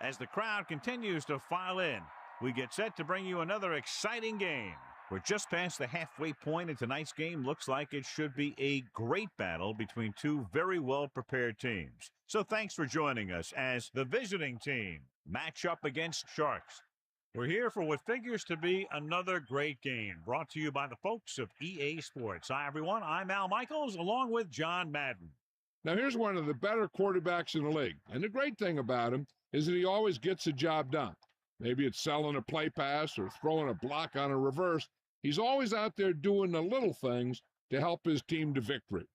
as the crowd continues to file in. We get set to bring you another exciting game. We're just past the halfway point, and tonight's game looks like it should be a great battle between two very well-prepared teams. So thanks for joining us as the visiting team match up against Sharks. We're here for what figures to be another great game, brought to you by the folks of EA Sports. Hi, everyone. I'm Al Michaels, along with John Madden. Now, here's one of the better quarterbacks in the league, and the great thing about him is that he always gets the job done. Maybe it's selling a play pass or throwing a block on a reverse. He's always out there doing the little things to help his team to victory.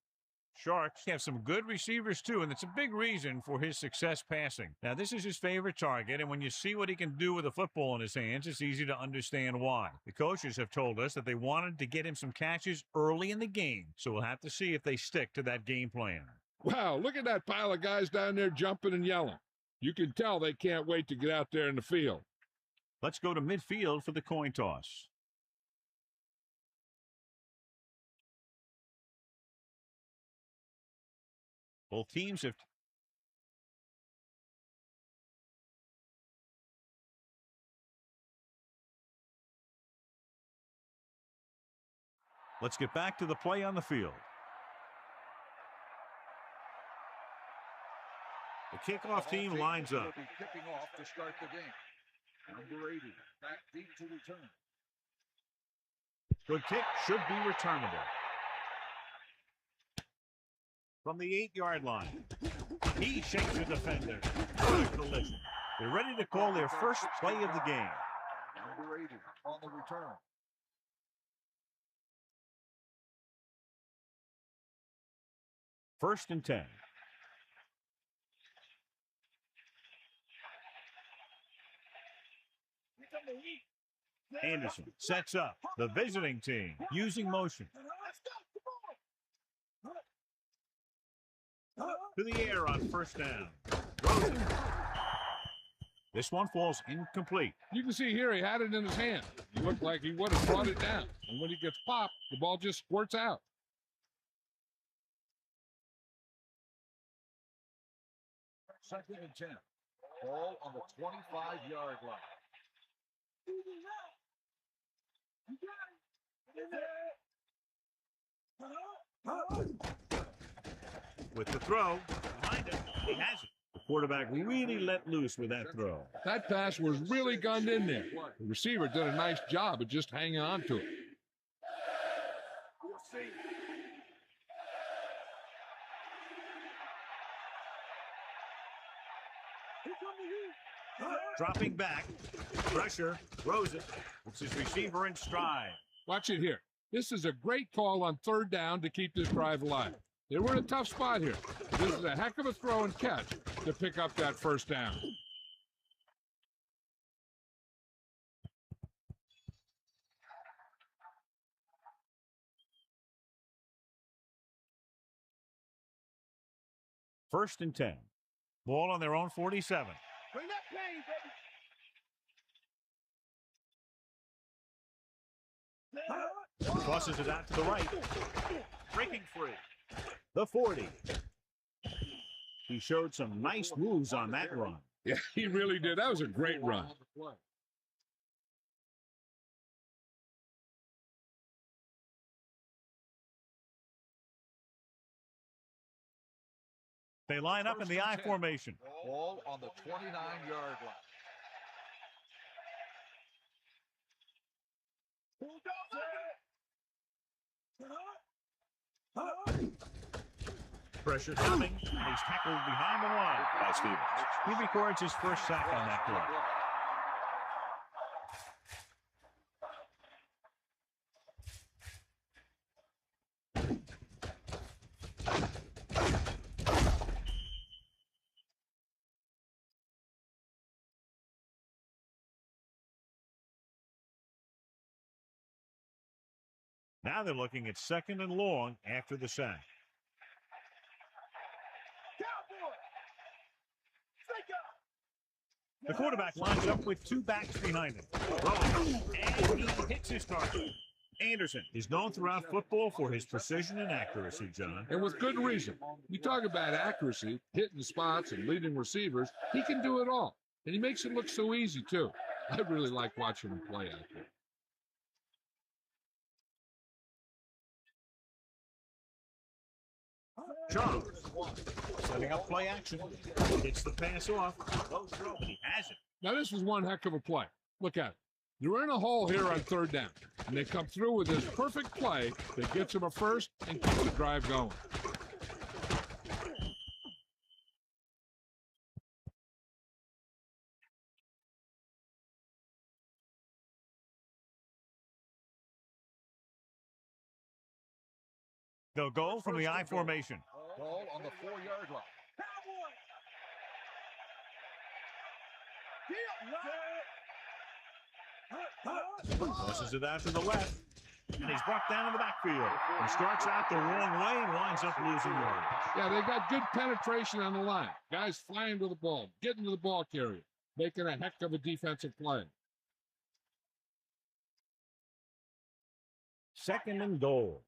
Sharks have some good receivers, too, and it's a big reason for his success passing. Now, this is his favorite target, and when you see what he can do with a football in his hands, it's easy to understand why. The coaches have told us that they wanted to get him some catches early in the game, so we'll have to see if they stick to that game plan. Wow, look at that pile of guys down there jumping and yelling. You can tell they can't wait to get out there in the field. Let's go to midfield for the coin toss. Both teams have... Let's get back to the play on the field. The kickoff team lines up. Kicking off to start the game. Number 80, back deep to return. Good kick, should be returnable. From the 8-yard line, he shakes the defender. Good collision. They're ready to call their first play of the game. Number 80 on the return. First and 10. Anderson sets up the visiting team using motion. To the air on first down. This one falls incomplete. You can see here he had it in his hand. He looked like he would have brought it down. And when he gets popped, the ball just squirts out. Second and 10. Ball on the 25-yard line. With the throw, behind him, he has it. The quarterback really let loose with that throw. That pass was really gunned in there. The receiver did a nice job of just hanging on to it. Dropping back, pressure, throws it. It's his receiver in stride. Watch it here. This is a great call on third down to keep this drive alive. They were in a tough spot here. This is a heck of a throw and catch to pick up that first down. First and 10. Ball on their own 47. Bring that play, baby. Crosses it out to the right. Breaking free. The 40. He showed some nice moves on that run. Yeah, he really did. That was a great run. They line up in the I formation. Ball on the 29-yard line. Pressure coming, and he's tackled behind the line by Stevens. He records his first sack on that play. Now they're looking at second and long after the sack. The quarterback lines up with two backs behind him. And he hits his target. Anderson is known throughout football for his precision and accuracy, John. And with good reason. You talk about accuracy, hitting spots, and leading receivers. He can do it all. And he makes it look so easy, too. I really like watching him play out there. Charles setting up play action. Gets the pass off. But he has it. Now, this was one heck of a play. Look at it. They're in a hole here on third down, and they come through with this perfect play that gets them a first and keeps the drive going. They'll go from the I formation. Ball on the 4-yard line. Tosses it out to the left. And he's brought down in the backfield. He starts out the wrong way and winds up losing yards. Yeah, they got good penetration on the line. Guys flying to the ball, getting to the ball carrier, making a heck of a defensive play. Second and goal.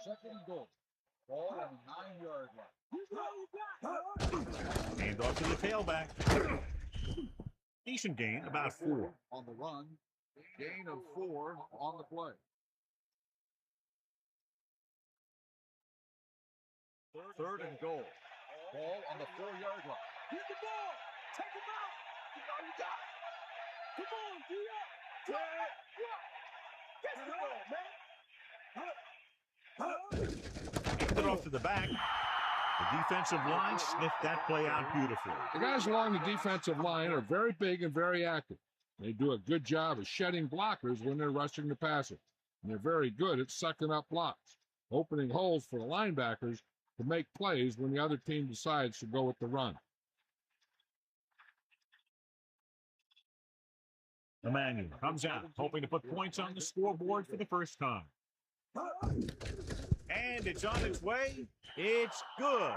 Second and goal. Ball on the 9-yard line. Hand off to the tailback. Decent gain, about 4. On the run, gain of 4 on the play. Third and goal. Ball on the 4-yard line. Get the ball. Take him out. You know you got it. Come on, D-up. Get the ball, man. Handed it off to the back. The defensive line sniffed that play out beautifully. The guys along the defensive line are very big and very active. They do a good job of shedding blockers when they're rushing the passer. And they're very good at sucking up blocks, opening holes for the linebackers to make plays when the other team decides to go with the run. Emmanuel comes out, hoping to put points on the scoreboard for the first time. And it's on its way. It's good.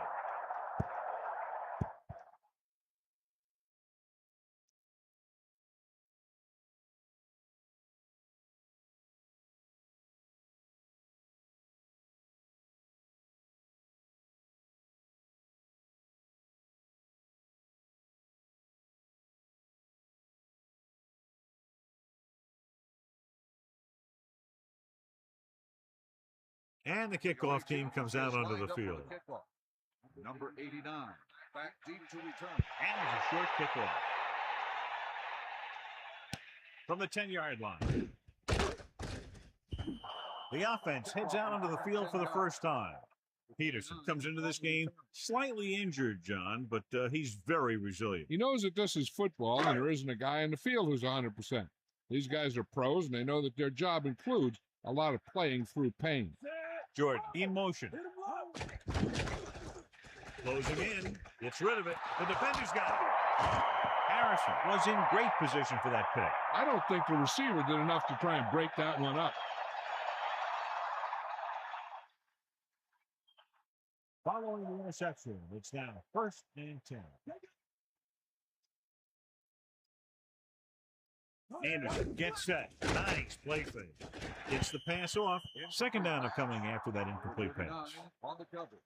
And the kickoff team comes out onto the field. Number 89, back deep to return. And there's a short kickoff. From the 10-yard line. The offense heads out onto the field for the first time. Peterson comes into this game slightly injured, John, but he's very resilient. He knows that this is football and there isn't a guy in the field who's 100%. These guys are pros and they know that their job includes a lot of playing through pain. Jordan in motion. Closing in. Gets rid of it. The defender's got it. Harrison was in great position for that pick. I don't think the receiver did enough to try and break that one up. Following the interception, it's now 1st and 10. Anderson gets set. Nice play fake. Gets the pass off. Second down coming after that incomplete pass. On the cover.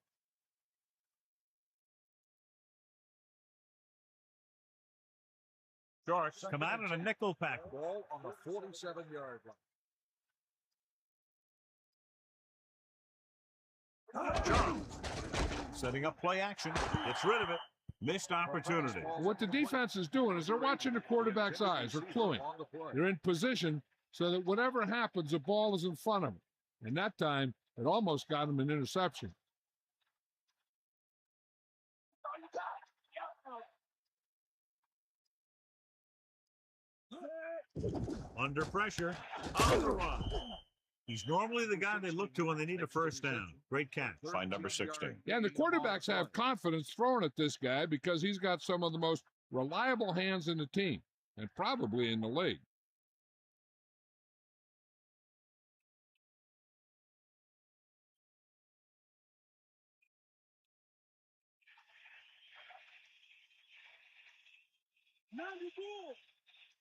Sharks come out in a nickel pack. Ball on the 47-yard line. Charles setting up play action. Gets rid of it. Missed opportunity. What the defense is doing is they're watching the quarterback's eyes. They're cluing. They're in position so that whatever happens, the ball is in front of them. And that time, it almost got him an interception. Under pressure. On the run. He's normally the guy they look to when they need a first down. Great catch. Find number 16. Yeah, and the quarterbacks have confidence throwing at this guy because he's got some of the most reliable hands in the team and probably in the league.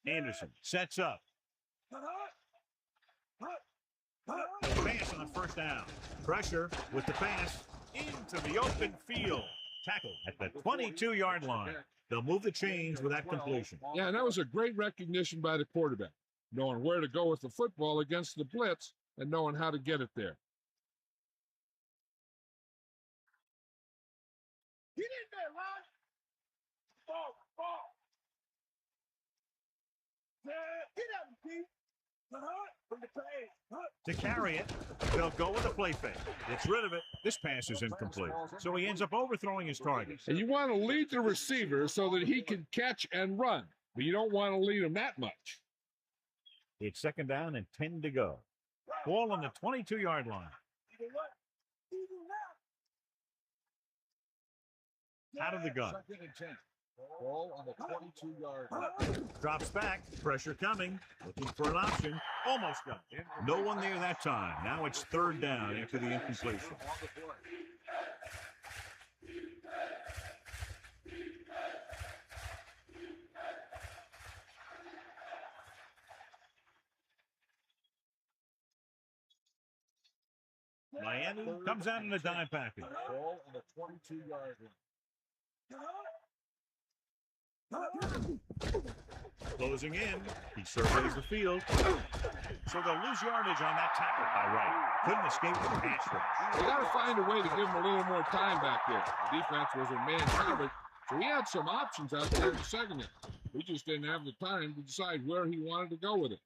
Anderson sets up. The pass on the first down. Pressure with the pass into the open field. Tackled at the 22-yard line. They'll move the chains with that completion. Yeah, and that was a great recognition by the quarterback, knowing where to go with the football against the blitz and knowing how to get it there. Get in there, Ron. Ball. Get out of here. From the play. To carry it, they'll go with a play fake. Gets rid of it. This pass is incomplete. So he ends up overthrowing his target. And you want to lead the receiver so that he can catch and run, but you don't want to lead him that much. It's second down and 10 to go. Ball on the 22-yard line. Out of the gun. Second and 10. Ball on the 22-yard line. Drops back. Pressure coming. Looking for an option. Almost got it. No one there that time. Now it's third down after the incompletion. Miami comes out in a dime package. Ball on the 22-yard line. Closing in. He surveys the field. So they'll lose yardage on that tackle by Wright. Couldn't escape the pass rush. They got to find a way to give him a little more time back there. The defense was a man covered, so he had some options out there in the second half. He just didn't have the time to decide where he wanted to go with it.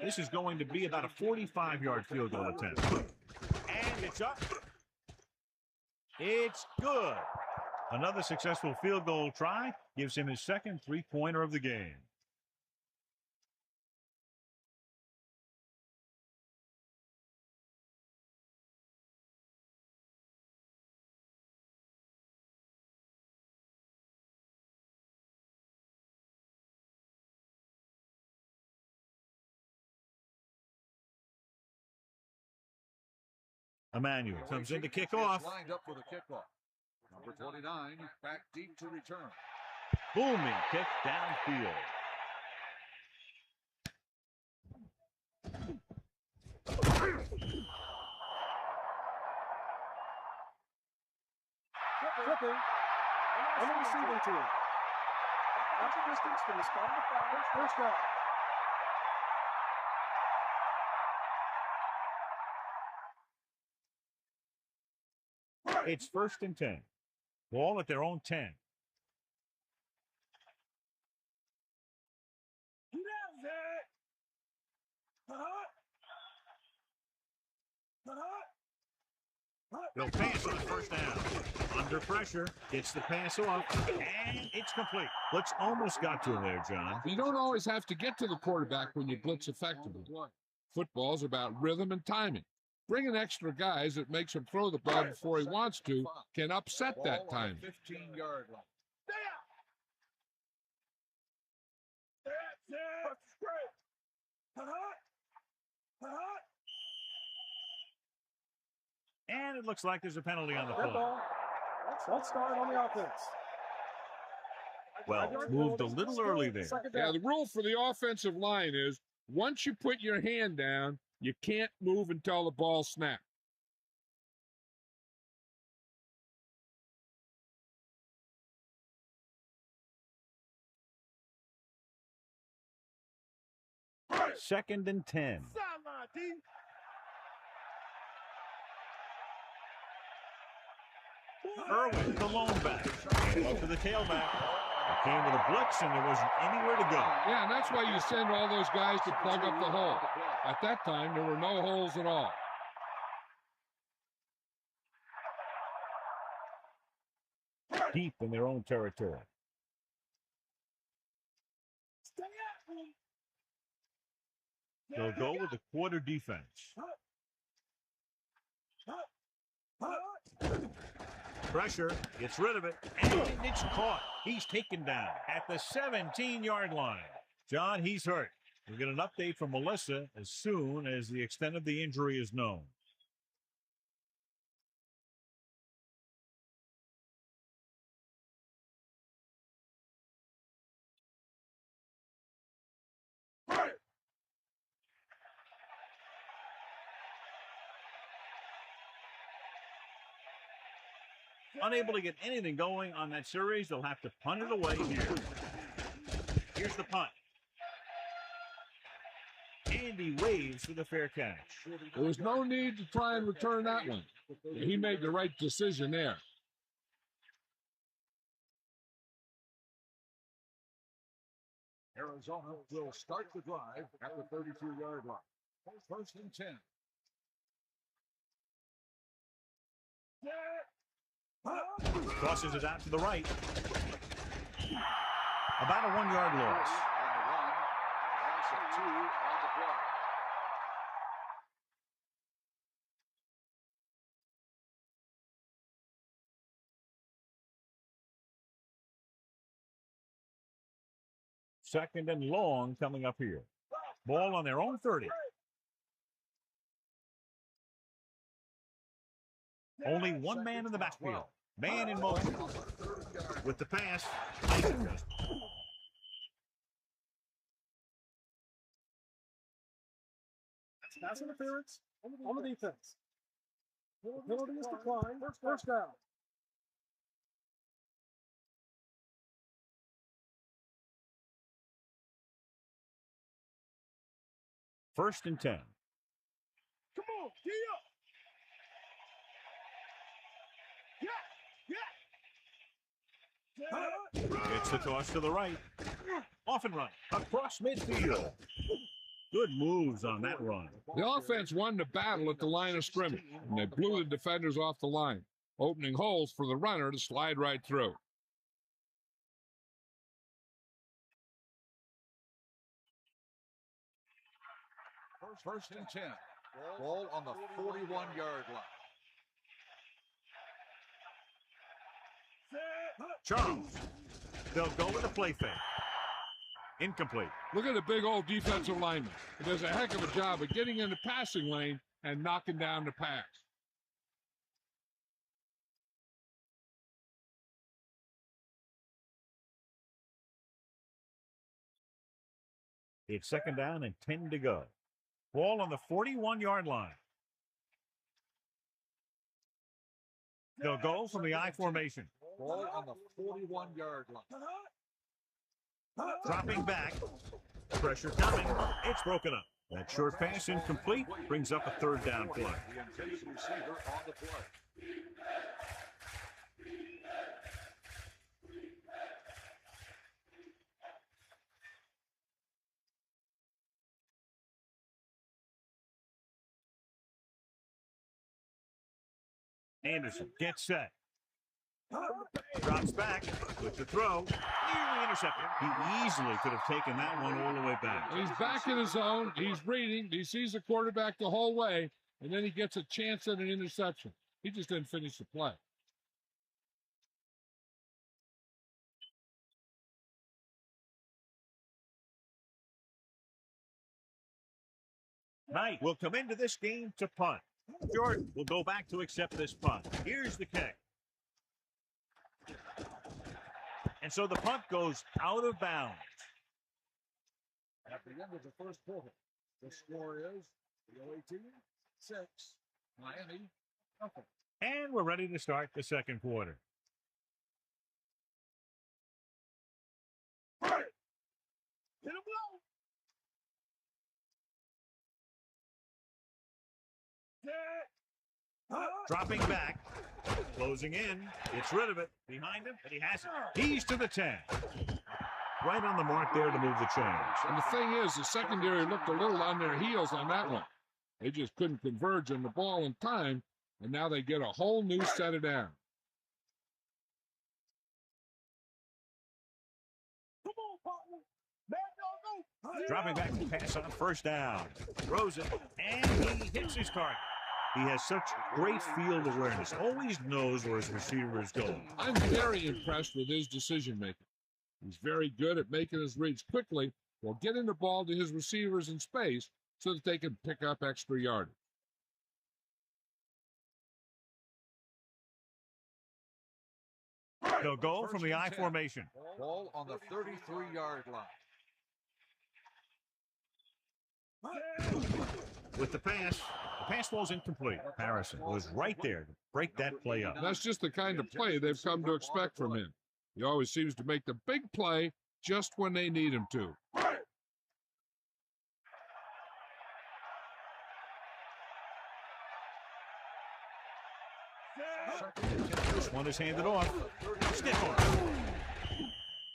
This is going to be about a 45-yard field goal attempt. And it's up. It's good. Another successful field goal try gives him his second three-pointer of the game. Emmanuel comes in to kick off. Lined up for the kickoff. Number 29 back deep to return. Booming kick downfield. Flipping. On the receiving team. That's a distance to the spot of the fires. First down. It's first and 10. Ball at their own 10. They'll pass on the first down. Under pressure, gets the pass off, and it's complete. Blitz almost got to him there, John. You don't always have to get to the quarterback when you blitz effectively. Football's about rhythm and timing. Bringing extra guys that makes him throw the ball before he wants to can upset that time. 15-yard line. And it looks like there's a penalty on the play. Let's start on the offense. Well, moved a little early there. Yeah, the rule for the offensive line is once you put your hand down, you can't move until the ball snaps. Second and 10. Irwin, the lone back. Up to the tailback. It came with a blitz, and there wasn't anywhere to go. Yeah, and that's why you send all those guys to plug up the hole. At that time, there were no holes at all. Deep in their own territory. They'll go with the quarter defense. Pressure, gets rid of it, and it's caught. He's taken down at the 17-yard line. John, he's hurt. We'll get an update from Melissa as soon as the extent of the injury is known. Unable to get anything going on that series, they'll have to punt it away here. Here's the punt. And he waves for the fair catch. There was no need to try and return that one. He made the right decision there. Arizona will start the drive at the 32-yard line. First and 10. Crosses it out to the right. About a 1-yard loss. Second and long coming up here. Ball on their own 30. Only one man in the backfield. Man in motion. With the pass. Pass interference on the defense. The penalty is declined. First down. First and 10. Come on, gee up. It's the toss to the right. Off and run. Across midfield. Good moves on that run. The offense won the battle at the line of scrimmage, and they blew the defenders off the line, opening holes for the runner to slide right through. First and 10. Ball on the 41-yard line. Charles. They'll go with the play fake. Incomplete. Look at the big old defensive lineman. He does a heck of a job of getting in the passing lane and knocking down the pass. It's second down and 10 to go. Ball on the 41-yard line. They'll go from the I formation. Ball on the 41-yard line. Dropping back. Pressure coming. It's broken up. That short pass incomplete brings up a third down play. The intended receiver on the play. Anderson gets set. Drops back with the throw. Nearly intercepted. He easily could have taken that one all the way back. He's back in his zone. He's reading. He sees the quarterback the whole way, and then he gets a chance at an interception. He just didn't finish the play. Knight will come into this game to punt. Jordan will go back to accept this punt. Here's the kick. And so the punt goes out of bounds. At the end of the first quarter, the score is 18-6. Miami, nothing. And we're ready to start the second quarter. Hit him low. Dropping back. Closing in. Gets rid of it. Behind him, and he has it. He's to the 10. Right on the mark there to move the chains. And the thing is, the secondary looked a little on their heels on that one. They just couldn't converge on the ball in time, and now they get a whole new set of downs. Come on, partner. Man, go. Dropping back to pass on first down. Throws it, and he hits his target. He has such great field awareness. Always knows where his receiver is going. I'm very impressed with his decision-making. He's very good at making his reads quickly while getting the ball to his receivers in space so that they can pick up extra yardage. They'll go from the I formation. Ball on the 33-yard line. With the pass ball's incomplete. Harrison was right there to break that play up. That's just the kind of play they've come to expect from him. He always seems to make the big play just when they need him to. This one is handed off. Stiff arm.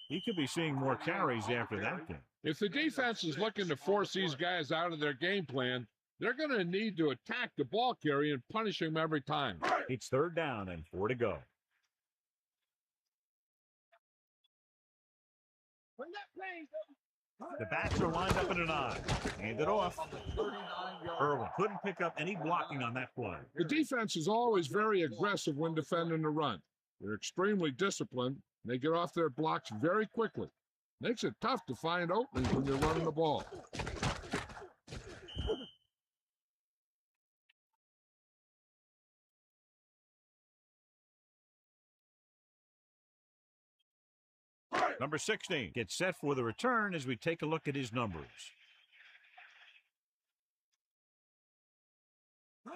He could be seeing more carries after that game. If the defense is looking to force these guys out of their game plan, they're going to need to attack the ball carrier and punish him every time. It's 3rd down and 4 to go. The backs are lined up in an I. Hand it off. Irwin couldn't pick up any blocking on that play. The defense is always very aggressive when defending the run. They're extremely disciplined. They get off their blocks very quickly. Makes it tough to find openings when you're running the ball. Number 16 gets set for the return as we take a look at his numbers.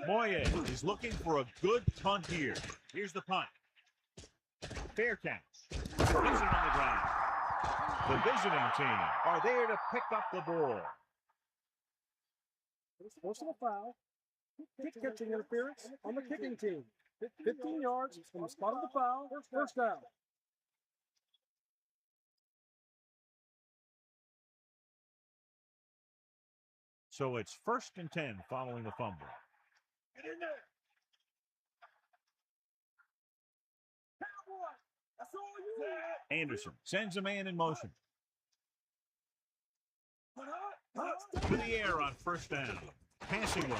Moye is looking for a good punt here. Here's the punt. Fair catch. He's on the ground. The visiting team are there to pick up the ball. Force of a foul. Kick catching interference on the kicking team. 15 yards from the spot of the foul. First down. So it's 1st and 10 following the fumble. Get in there. Cowboy, that's all you. Anderson sends a man in motion. To the air on 1st down. Passing lane.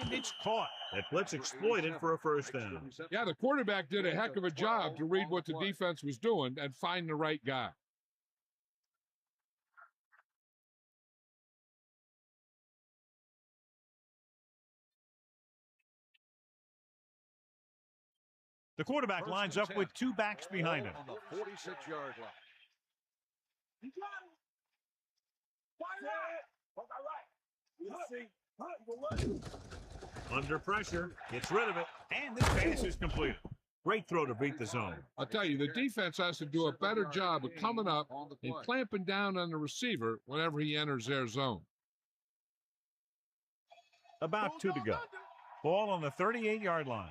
And it's caught. That blitz exploited for a 1st down. Yeah, the quarterback did a heck of a job to read what the defense was doing and find the right guy. The quarterback lines up with 2 backs behind him. On the 46-yard line. You got him. Under pressure, gets rid of it, and this pass is completed. Great throw to beat the zone. I'll tell you, the defense has to do a better job of coming up and clamping down on the receiver whenever he enters their zone. About 2 to go. Ball on the 38-yard line.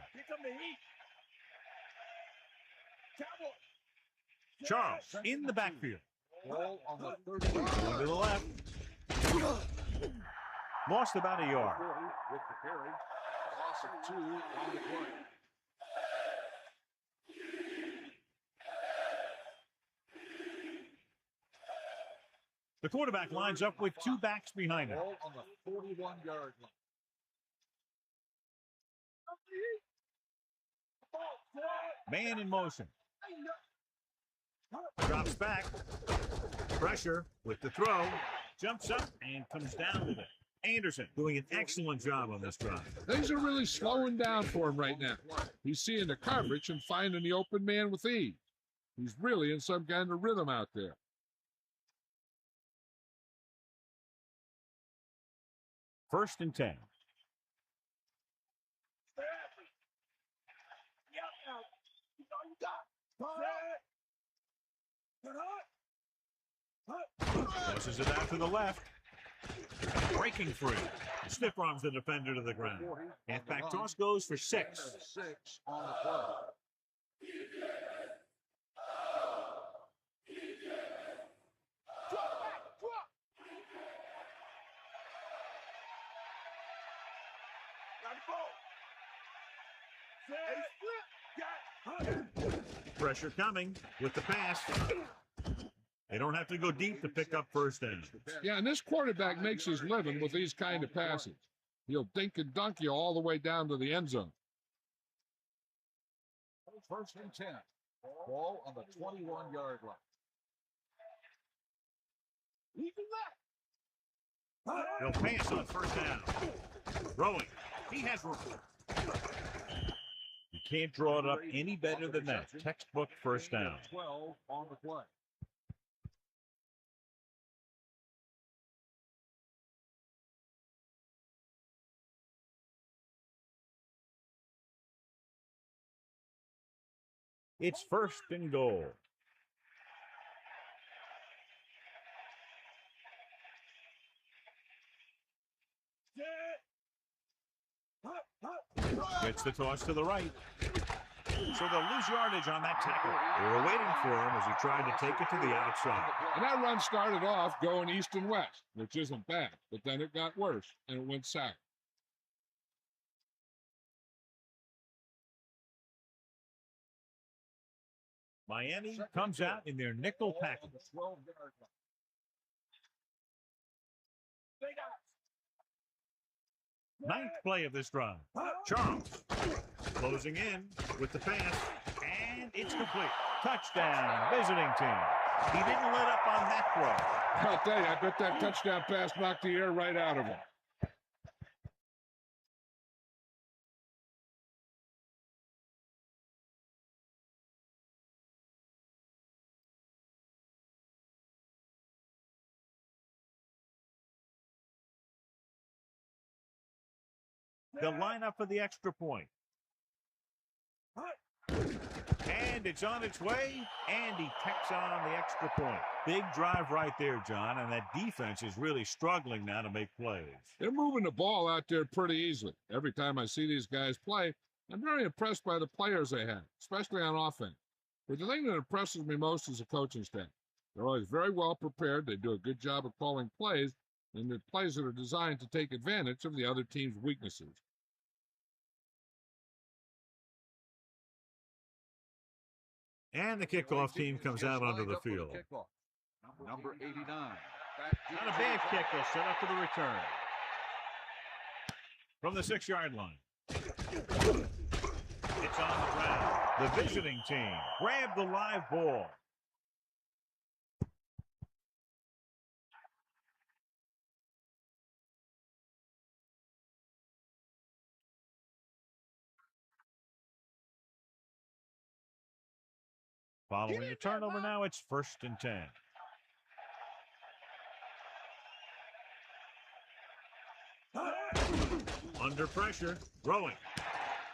Charles in the backfield. Ball on the 30. Going to the left. Lost about a yard. With the carry. Loss of 2 on the play. The quarterback lines up with 2 backs behind him. Ball on the 41-yard line. Man in motion. Drops back. Pressure with the throw. Jumps up and comes down with it. Anderson doing an excellent job on this drive. Things are really slowing down for him right now. He's seeing the coverage and finding the open man with ease. He's really in some kind of rhythm out there. First and 10. Pushes it out to the left. Breaking free. Stiff arms the defender to the ground. Halfback toss goes for 6. 6 on the play. Pressure coming with the pass. They don't have to go deep to pick up first down. Yeah, and this quarterback makes his living with these kind of passes. He'll dink and dunk you all the way down to the end zone. First and 10. Ball on the 21-yard line. He'll pass on first down. Throwing. He has room. You can't draw it up any better than that. Textbook first down. 12 on the play. It's first and goal. Gets the toss to the right. So they'll lose yardage on that tackle. They were waiting for him as he tried to take it to the outside. And that run started off going east and west, which isn't bad, but then it got worse, and it went south. Miami comes out in their nickel package. Ninth play of this drive. Charles closing in with the pass, and it's complete. Touchdown, visiting team. He didn't let up on that throw. I'll tell you, I bet that touchdown pass knocked the air right out of him. They'll line up for the extra point. And it's on its way, and he tacks on the extra point. Big drive right there, John, and that defense is really struggling now to make plays. They're moving the ball out there pretty easily. Every time I see these guys play, I'm very impressed by the players they have, especially on offense. But the thing that impresses me most is the coaching staff. They're always very well prepared. They do a good job of calling plays, and the plays that are designed to take advantage of the other team's weaknesses. And the kickoff team comes out onto the field. Number 89. Not a bad kick. They'll set up for the return. From the 6-yard line. It's on the ground. The visiting team grab the live ball. Following a turnover now, it's 1st and 10. Under pressure, throwing.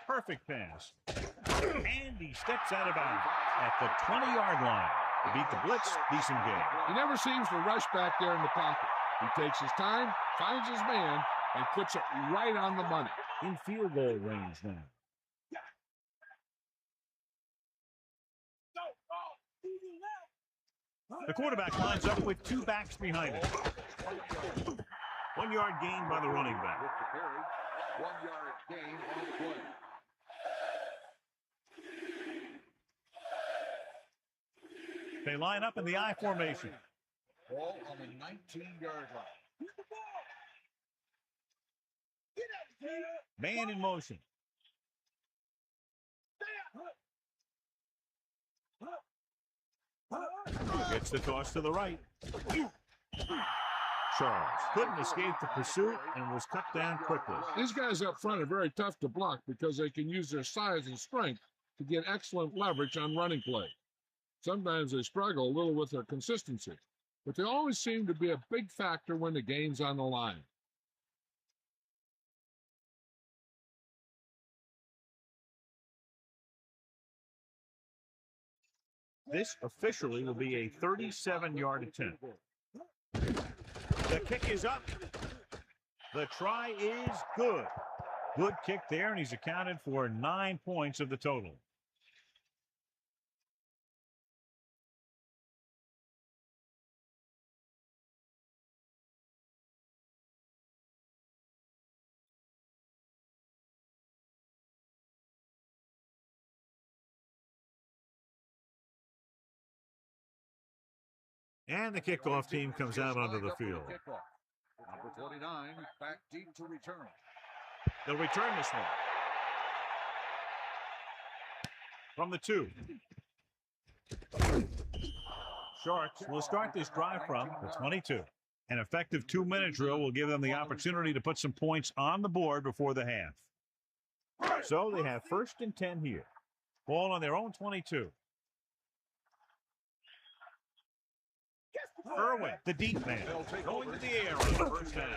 Perfect pass. And he steps out of bounds at the 20-yard line. To beat the blitz, decent game. He never seems to rush back there in the pocket. He takes his time, finds his man, and puts it right on the money. In field goal range now. The quarterback lines up with 2 backs behind him. 1-yard gain by the running back. 1-yard gain on the play. They line up in the I formation. Ball on the 19-yard line. Man in motion. Gets the toss to the right. Charles couldn't escape the pursuit and was cut down quickly. These guys up front are very tough to block because they can use their size and strength to get excellent leverage on running plays. Sometimes they struggle a little with their consistency, but they always seem to be a big factor when the game's on the line. This officially will be a 37-yard attempt. The kick is up. The try is good. Good kick there, and he's accounted for 9 points of the total. And the kickoff team comes out onto the field. Number 29, back deep to return. They'll return this one. From the 2. Sharks will start this drive from the 22. An effective 2-minute drill will give them the opportunity to put some points on the board before the half. So they have 1st and 10 here. Ball on their own 22. Irwin, the deep man, going to the air on the first down.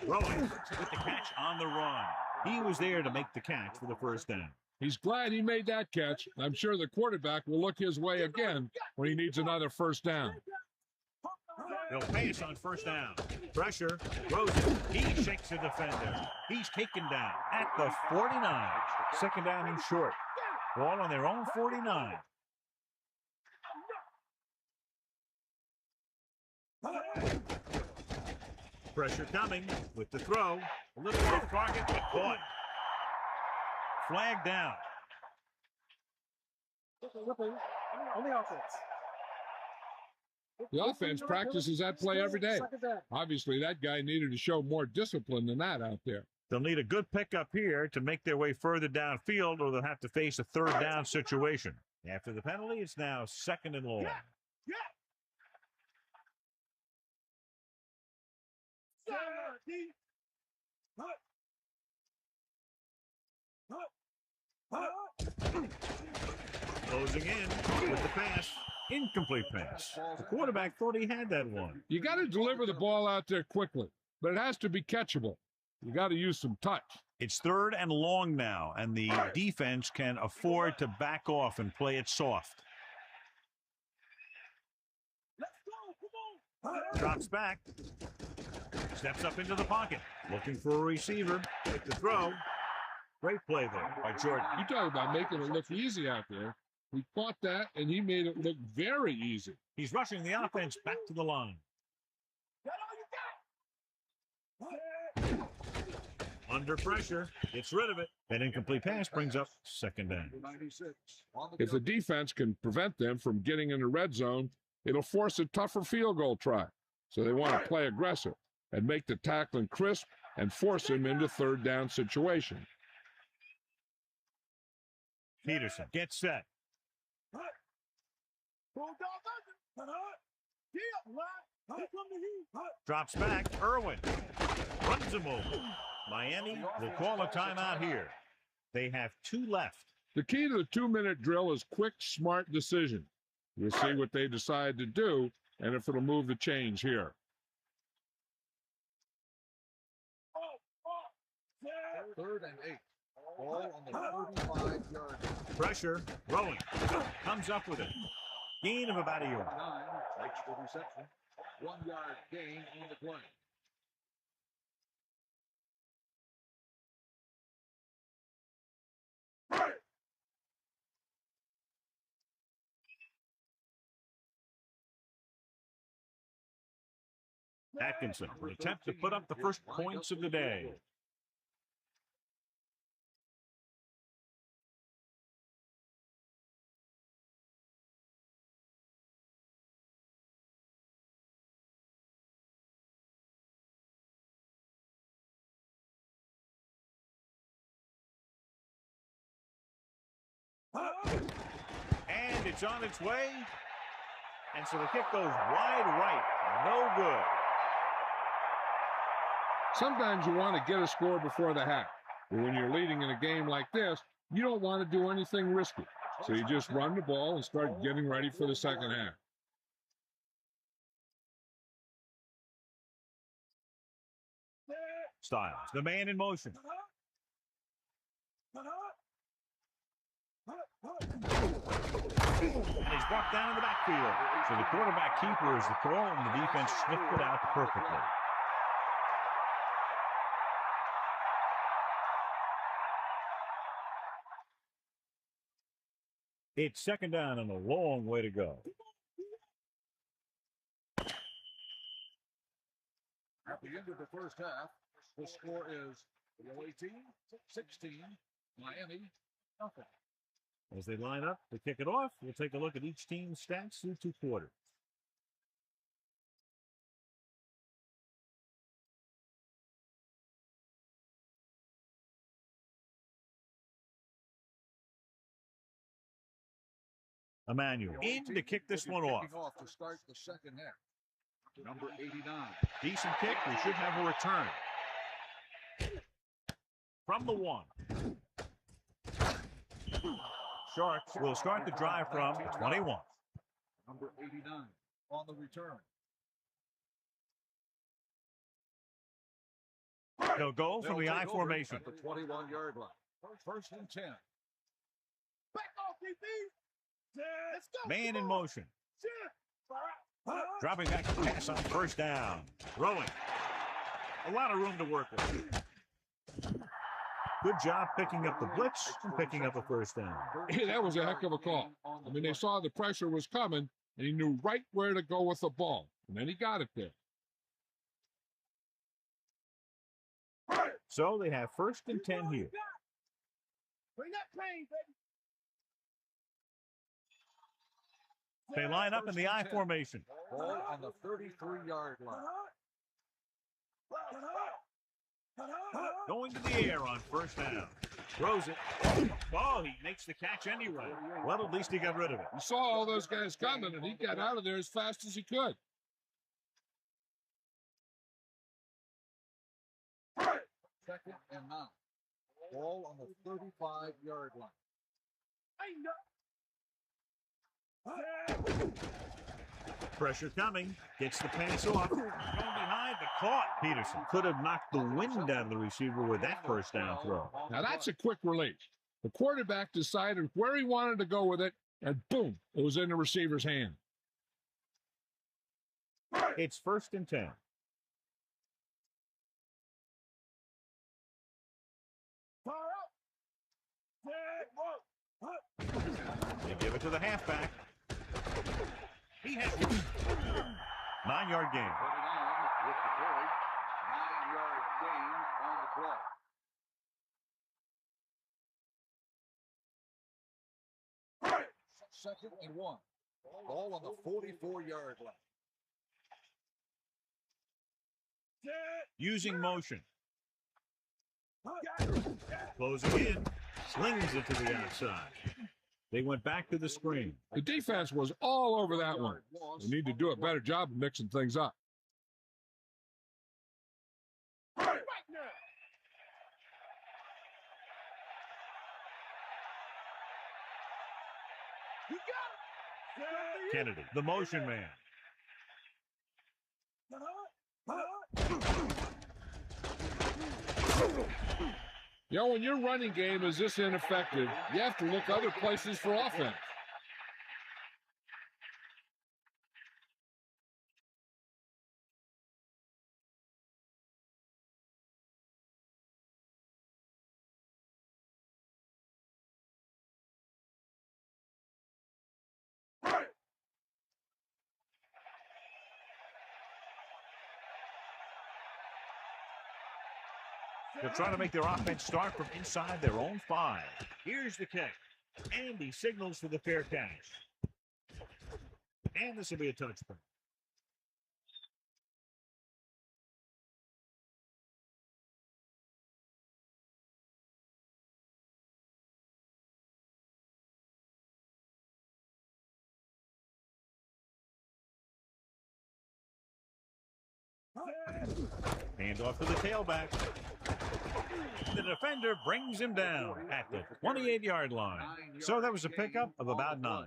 Rowan with the catch on the run. He was there to make the catch for the first down. He's glad he made that catch. I'm sure the quarterback will look his way again when he needs another first down. They'll pass on first down. Pressure. Rosen. He shakes the defender. He's taken down at the 49. 2nd down and short. Ball on their own 49. Pressure coming with the throw. A little off target, but caught. Flag down. On the offense. The offense practices that play every day. Obviously, that guy needed to show more discipline than that out there. They'll need a good pickup here to make their way further downfield, or they'll have to face a 3rd down situation. After the penalty, it's now 2nd and long. Closing in with the pass. Incomplete pass. The quarterback thought he had that one. You got to deliver the ball out there quickly, but it has to be catchable. You got to use some touch. It's 3rd and long now, and the defense can afford to back off and play it soft. Drops back. Steps up into the pocket. Looking for a receiver. With the throw. Great play there by Jordan. You talk about making it look easy out there. He caught that, and he made it look very easy. He's rushing the offense back to the line. Under pressure, gets rid of it. That incomplete pass brings up 2nd down. If the defense can prevent them from getting in the red zone, it'll force a tougher field goal try. So they want to play aggressive and make the tackling crisp and force him into 3rd down situation. Peterson gets set. Drops back. Irwin runs him over. Miami will call a timeout here. They have 2 left. The key to the 2-minute drill is quick, smart decision. We'll see what they decide to do and if it'll move the change here. Third and 8. Ball on the 35-yard. Pressure. Rolling. Comes up with it. Gain of about a yard. 9 makes the reception. 1-yard gain on the play. Atkinson will attempt to put up the first points of the day. And it's on its way. And so the kick goes wide right. No good. Sometimes you want to get a score before the half. But when you're leading in a game like this, you don't want to do anything risky. So you just run the ball and start getting ready for the second half. Styles, the man in motion. And he's brought down in the backfield. So the quarterback keeper is the call, and the defense sniffed it out perfectly. It's 2nd down and a long way to go. At the end of the first half, the score is 18-16, Miami, nothing. As they line up to kick it off, we'll take a look at each team's stats through 2 quarters. Emmanuel in to kick this one off. To start the second half. Number 89. Decent kick. We should have a return. From the 1. Sharks will start the drive from 21. Number 89 on the return. They'll go from the I formation. At the 21-yard line. First and 10. Back off, DB. Let's go. Man in motion. Dropping back to pass on first down. Throwing. A lot of room to work with. Good job picking up the blitz and picking up a first down. Yeah, that was a heck of a call. I mean, they saw the pressure was coming, and he knew right where to go with the ball. And then he got it there. So they have first and 10 here. Bring that pain, baby. They line up in the I formation. Ball on the 33-yard line. Going to the air on first down. Throws it. Oh, he makes the catch anyway. Well, at least he got rid of it. He saw all those guys coming, and he got out of there as fast as he could. Second and 9. Ball on the 35-yard line. Pressure coming. Gets the pass off. Going behind, but caught. Peterson could have knocked the wind out of the receiver with that first down throw. Now, that's a quick release. The quarterback decided where he wanted to go with it, and boom, it was in the receiver's hand. It's first and 10. They give it to the halfback. He has 9-yard gain. 29 with the play. 9-yard gain on the play. Second and 1. Ball on the 44-yard line. Using motion. Closing in. Slings it to the outside. They went back to the screen. The defense was all over that one. They need to do a better job of mixing things up. Kennedy, the motion man. You know, when your running game is this ineffective, you have to look other places for offense. They're trying to make their offense start from inside their own 5. Here's the kick. And he signals for the fair catch. And this will be a touchdown. Hand off to the tailback. The defender brings him down at the 28-yard line. So that was a pickup of about 9.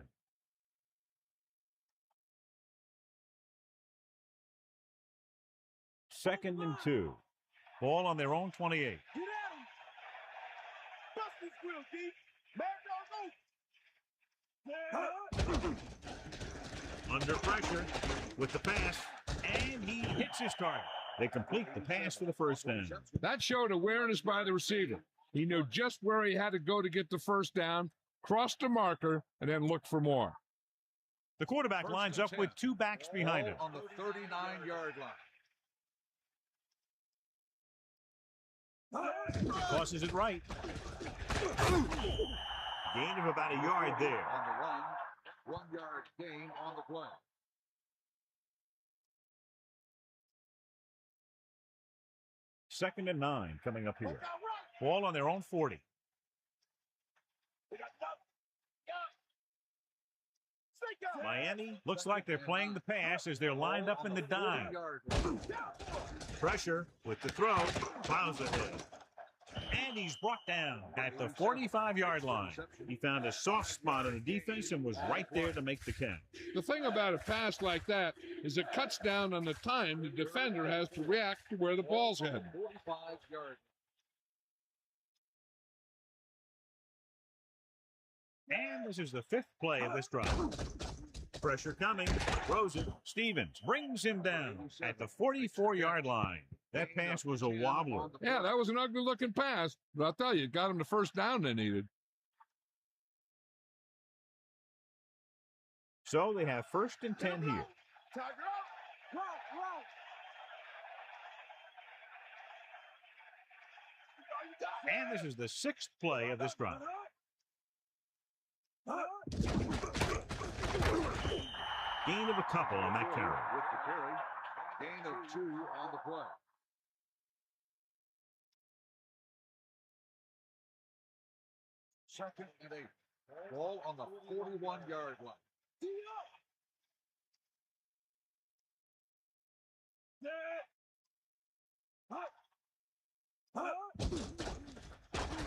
Second and 2. Ball on their own 28. Under pressure with the pass, and he hits his target. They complete the pass for the first down. That showed awareness by the receiver. He knew just where he had to go to get the first down, crossed the marker, and then looked for more. The quarterback lines up with 2 backs behind him. On the 39-yard line. Tosses it right. Gain of about a yard there. On the run, 1-yard gain on the play. Second and 9 coming up here. Ball on their own 40. Miami looks like they're playing the pass as they're lined up in the dime. Pressure with the throw. Plows ahead. And he's brought down at the 45-yard line. He found a soft spot in the defense and was right there to make the catch. The thing about a pass like that is it cuts down on the time the defender has to react to where the ball's headed. 45 yards. And this is the 5th play of this drive. Pressure coming. Throws it. Stevens brings him down at the 44-yard line. That pass was a wobbler. Yeah, that was an ugly-looking pass, but I'll tell you, it got them the first down they needed. So they have 1st and 10 here. And this is the 6th play of this drive. Gain of a couple on that carry. With the carry, gain of 2 on the play. Second and 8. Ball on the 41-yard line.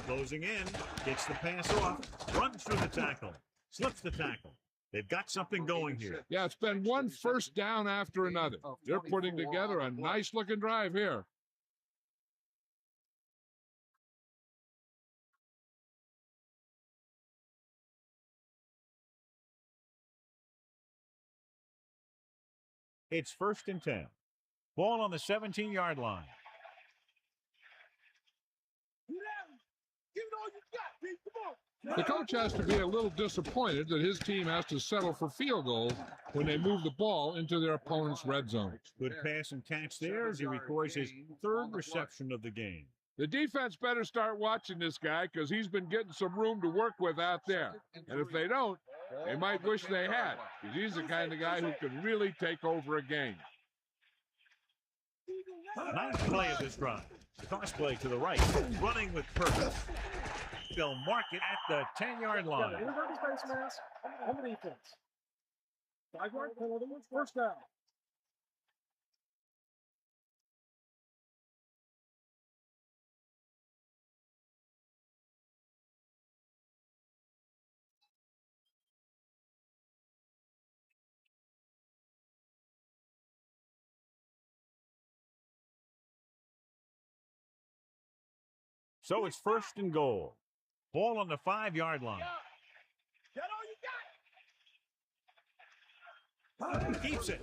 Closing in, gets the pass off, runs through the tackle, slips the tackle. They've got something going here. Yeah, it's been one first down after another. They're putting together a nice-looking drive here. It's 1st and 10. Ball on the 17-yard line. The coach has to be a little disappointed that his team has to settle for field goals when they move the ball into their opponent's red zone. Good pass and catch there as he records his 3rd reception of the game. The defense better start watching this guy because he's been getting some room to work with out there. And if they don't, they might wish they had, because he's the kind of guy who can really take over a game. 9th play of this drive. Toss play to the right, running with purpose. They'll mark it at the 10-yard line. Invert his face mask on the defense. 5-yard penalty, 1st down. So it's 1st and goal. Ball on the 5-yard line. He keeps it.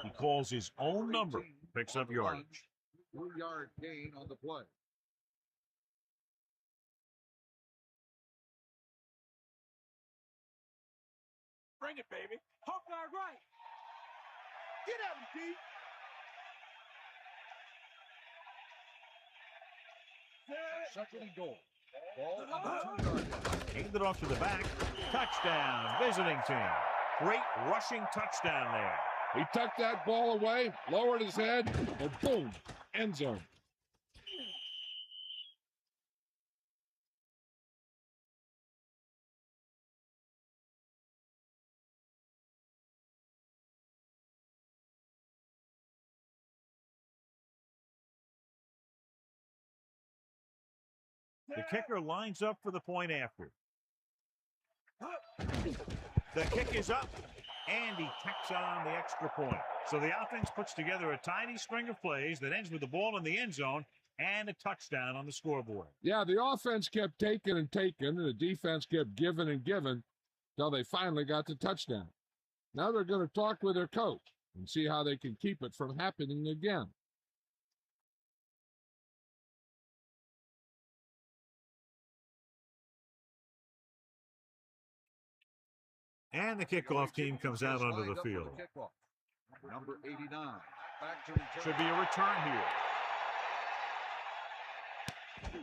He calls his own number, picks up yardage. 2-yard gain on the play. Bring it, baby. Hawkeye right. Get at him, Pete. Second and goal. Ball on the 2-yard line. Handed off to the back. Touchdown, visiting team. Great rushing touchdown there. He tucked that ball away, lowered his head, and boom, end zone. The kicker lines up for the point after. The kick is up, and he tacks on the extra point. So the offense puts together a tiny string of plays that ends with the ball in the end zone and a touchdown on the scoreboard. Yeah, the offense kept taking and taking, and the defense kept giving and giving until they finally got the touchdown. Now they're going to talk with their coach and see how they can keep it from happening again. And the kickoff team comes out onto the field. Number 89. Back to return. Should be a return here.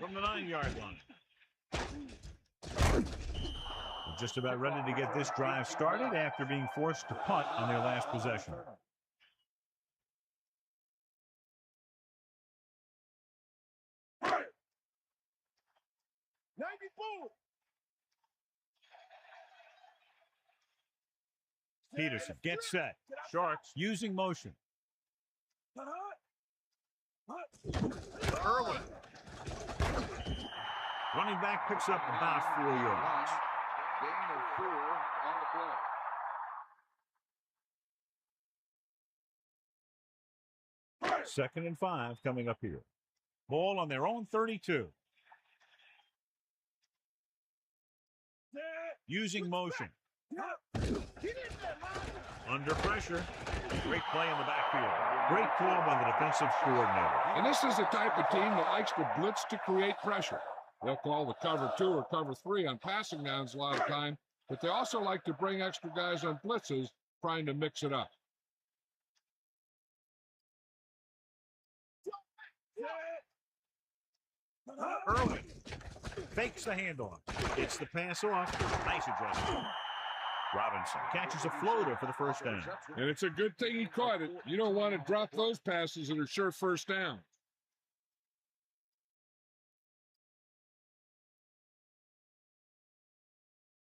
From the 9-yard line. Just about ready to get this drive started after being forced to punt on their last possession. Peterson gets set. Sharks using motion. Irwin. Running back picks up about 4 yards. Gain of 4 on the play. 2nd and 5 coming up here. Ball on their own 32. Using motion. Under pressure. Great play in the backfield. Great call by the defensive coordinator. And this is the type of team that likes to blitz to create pressure. They'll call the cover 2 or cover 3 on passing downs a lot of time, but they also like to bring extra guys on blitzes, trying to mix it up. Irwin fakes the handoff. It's the pass off. Nice adjustment. Robinson catches a floater for the first down. And it's a good thing he caught it. You don't want to drop those passes that are sure first down.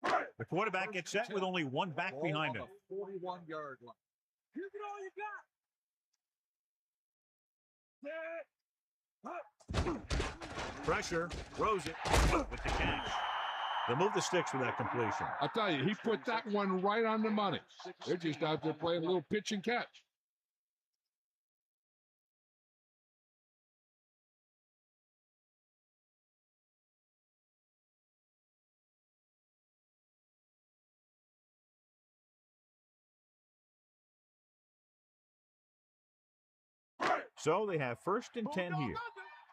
The quarterback gets set with only one back behind him. 41-yard line. Give it all you got. Pressure, throws it with the catch. They'll move the sticks with that completion. I'll tell you, he put that one right on the money. They're just out there playing a little pitch and catch. So they have 1st and 10 here.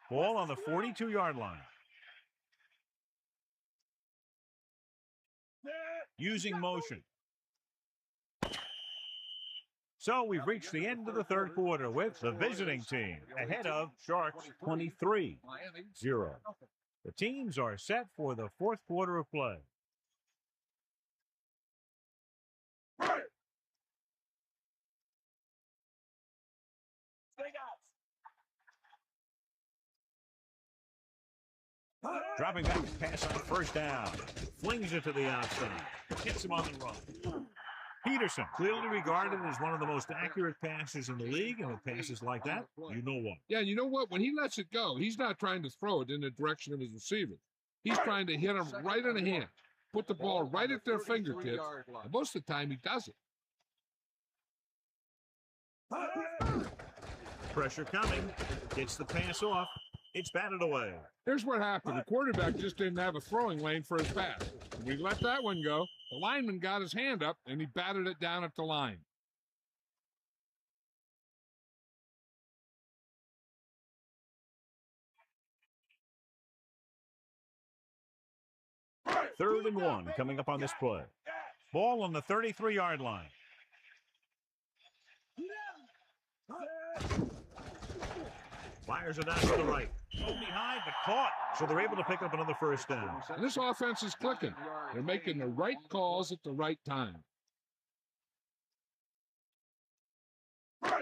Ball on the 42-yard line. Using motion. So we've reached the end of the 3rd quarter with the visiting team ahead of Sharks 23-0. The teams are set for the 4th quarter of play. Dropping back to pass on 1st down. Flings it to the outside. Hits him on the run. Peterson, clearly regarded as one of the most accurate passers in the league, and with passes like that, you know what. Yeah, you know what? When he lets it go, he's not trying to throw it in the direction of his receiver. He's trying to hit them right in the hand, put the ball right at their fingertips, and most of the time he does it. Pressure coming. Gets the pass off. It's batted away. Here's what happened. The quarterback just didn't have a throwing lane for his pass. When he let that one go, the lineman got his hand up, and he batted it down at the line. Third and 1 coming up on this play. Ball on the 33-yard line. Fires it out to the right. Behind, but caught. So they're able to pick up another 1st down. And this offense is clicking. They're making the right calls at the right time.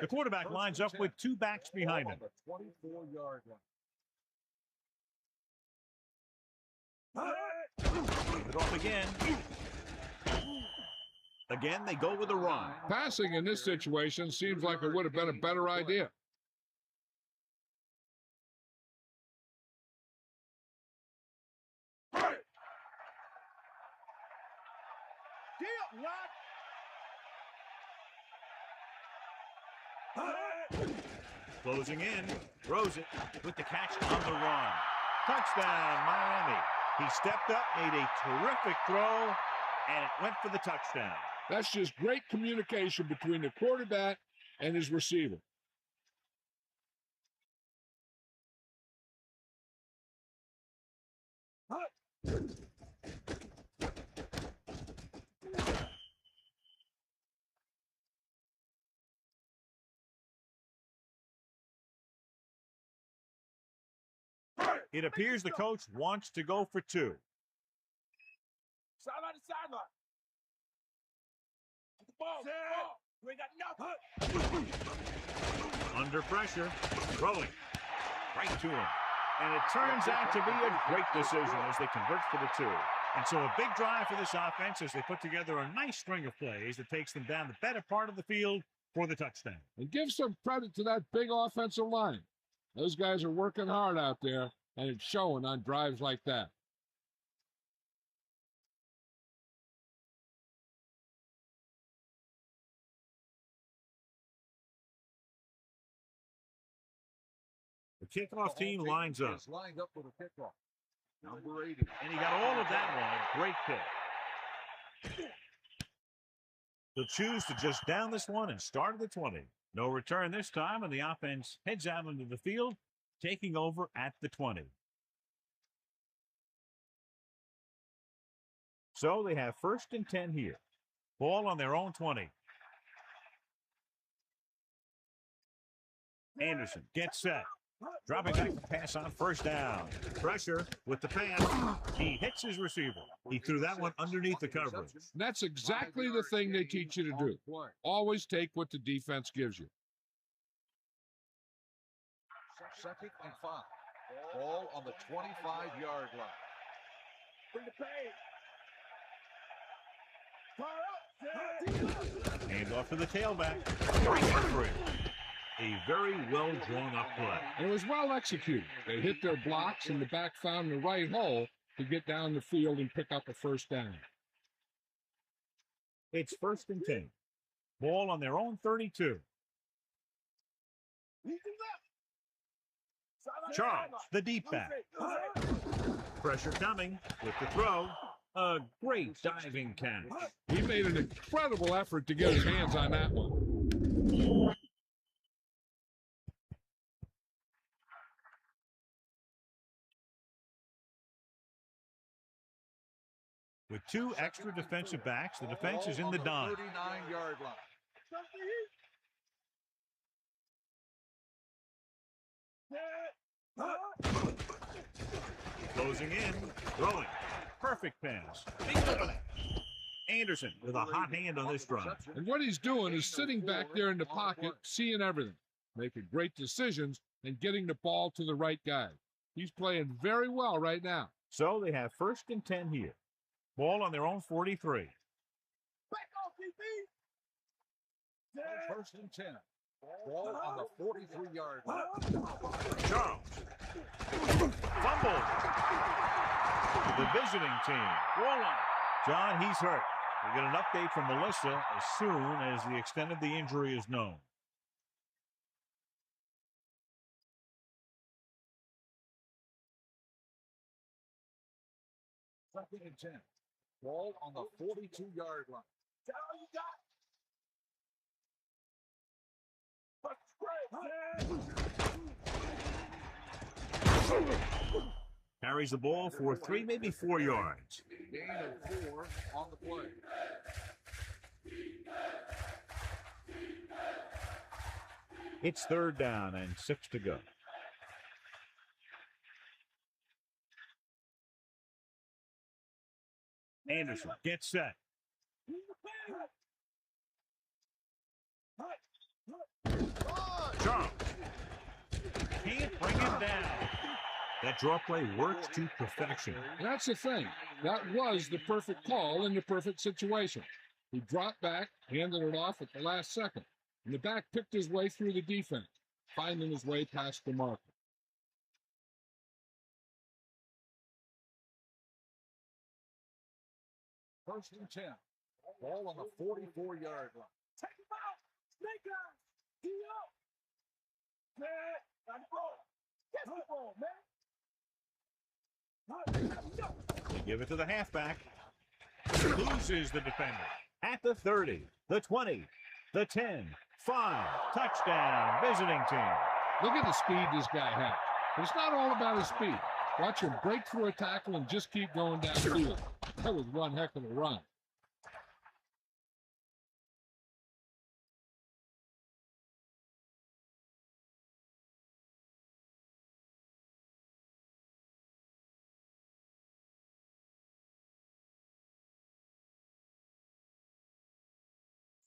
The quarterback lines up with 2 backs behind him. 24-yard line. It off again. Again, they go with a run. Passing in this situation seems like it would have been a better idea. Closing in, throws it with the catch on the run. Touchdown, Miami. He stepped up, made a terrific throw, and it went for the touchdown. That's just great communication between the quarterback and his receiver. It appears the coach wants to go for 2. Sideline to sideline. We got nothing. Under pressure, throwing right to him. And it turns out to be a great decision as they convert for the 2. And so a big drive for this offense as they put together a nice string of plays that takes them down the better part of the field for the touchdown. And give some credit to that big offensive line. Those guys are working hard out there, and it's showing on drives like that. The kickoff team lines up. Is lined up for the kickoff. Number 80. And he got all of that one. Great pick. He'll choose to just down this one and start at the 20. No return this time, and the offense heads out into the field, taking over at the 20. So they have 1st and 10 here. Ball on their own 20. Anderson gets set. Dropping back to pass on 1st down. Pressure with the pass. He hits his receiver. He threw that one underneath the coverage. That's exactly the thing they teach you to do. Always take what the defense gives you. 2nd and 5. Ball on the 25-yard line. Hand off to the tailback. Breaking free. A very well-drawn-up play. And it was well executed. They hit their blocks, and the back found the right hole to get down the field and pick up a 1st down. It's 1st and 10. Ball on their own 32. Charles, the deep back. Pressure coming with the throw. A great diving catch. He made an incredible effort to get his hands on that one. With 2 extra defensive backs, the defense is in the dime. 39-yard line. Closing in, throwing. Perfect pass. Anderson with a hot hand on this drive. And what he's doing is sitting back there in the pocket, seeing everything, making great decisions, and getting the ball to the right guy. He's playing very well right now. So they have 1st and 10 here. Ball on their own 43. 1st and 10. Ball on the 43-yard line. Charles. Fumble. The visiting team. Roll on. John, he's hurt. We get an update from Melissa as soon as the extent of the injury is known. Second and 10. Ball on the 42-yard line. Carries the ball for 3, maybe 4 yards. Gain of 4 on the play. It's 3rd down and 6 to go. Anderson gets set. Charles can't bring him down. That draw play works to perfection. That's the thing. That was the perfect call in the perfect situation. He dropped back, handed it off at the last second, and the back picked his way through the defense, finding his way past the marker. First and 10. Ball on the 44-yard line. Take him out. Snake eyes. D up. Man, I'm ball. Get the ball, man. They give it to the halfback. Loses the defender. At the 30, the 20, the 10, 5. Touchdown, visiting team. Look at the speed this guy has. But it's not all about his speed. Watch him break through a tackle and just keep going downfield. That was one heck of a run.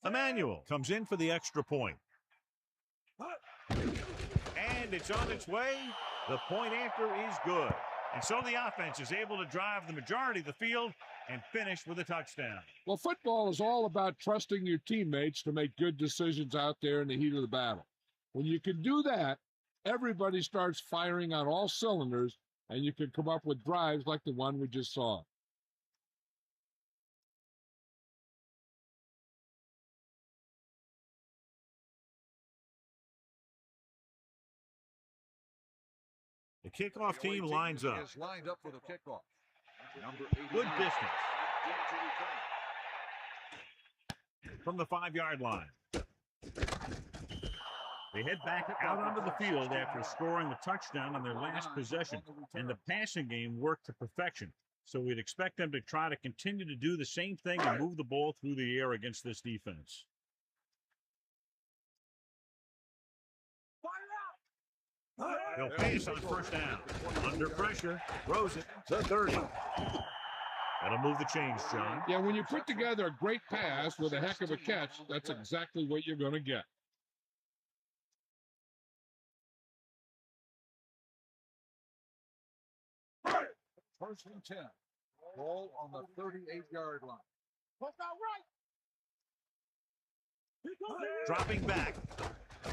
Emmanuel comes in for the extra point. And it's on its way. The point after is good. And so the offense is able to drive the majority of the field and finish with a touchdown. Well, football is all about trusting your teammates to make good decisions out there in the heat of the battle. When you can do that, everybody starts firing on all cylinders, and you can come up with drives like the one we just saw. The kickoff team lines up. Is lined up for the kickoff. Number 89. Good distance. From the 5-yard line. They head back out onto the field after scoring a touchdown on their last possession, and the passing game worked to perfection. So we'd expect them to try to continue to do the same thing and move the ball through the air against this defense. They'll pace on first down. Under pressure, throws it to 30. That'll move the chains, John. Yeah, when you put together a great pass with a heck of a catch, that's exactly what you're going to get. First and 10. Ball on the 38-yard line. Dropping back.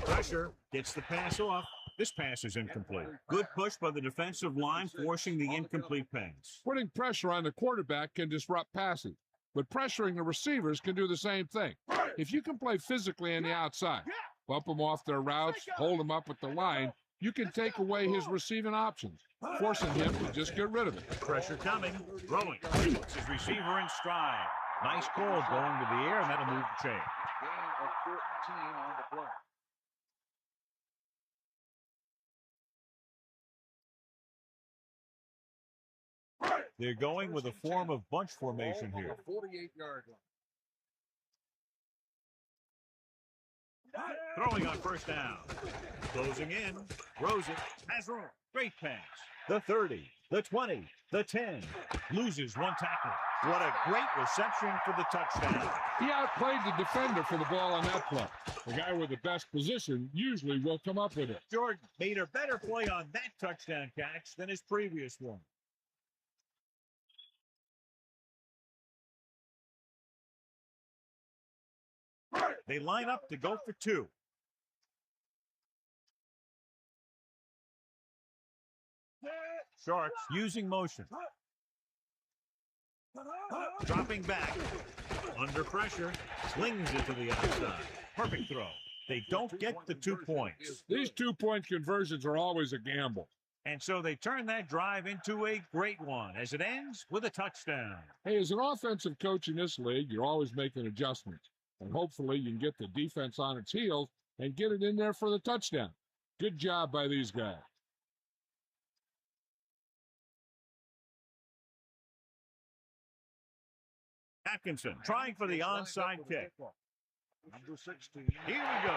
Pressure gets the pass off. This pass is incomplete. Good push by the defensive line, forcing the incomplete pass. Putting pressure on the quarterback can disrupt passing, but pressuring the receivers can do the same thing. If you can play physically on the outside, bump them off their routes, hold them up at the line, you can take away his receiving options, forcing him to just get rid of it. Pressure coming, throwing. Puts his receiver in stride. Nice call going to the air, and that'll move the chain. Gain of 14 on the play. They're going with a form of bunch formation here. 48-yard line. Throwing on first down. Closing in. Throws it. Has room. Great pass. The 30. The 20. The 10. Loses one tackle. What a great reception for the touchdown. He outplayed the defender for the ball on that play. The guy with the best position usually will come up with it. Jordan made a better play on that touchdown catch than his previous one. They line up to go for two. Sharks using motion. Dropping back. Under pressure. Slings it to the outside. Perfect throw. They don't get the 2 points. These 2-point conversions are always a gamble. And so they turn that drive into a great one as it ends with a touchdown. Hey, as an offensive coach in this league, you're always making adjustments. And hopefully you can get the defense on its heels and get it in there for the touchdown. Good job by these guys. Atkinson trying for the onside kick. Number 16. Here we go.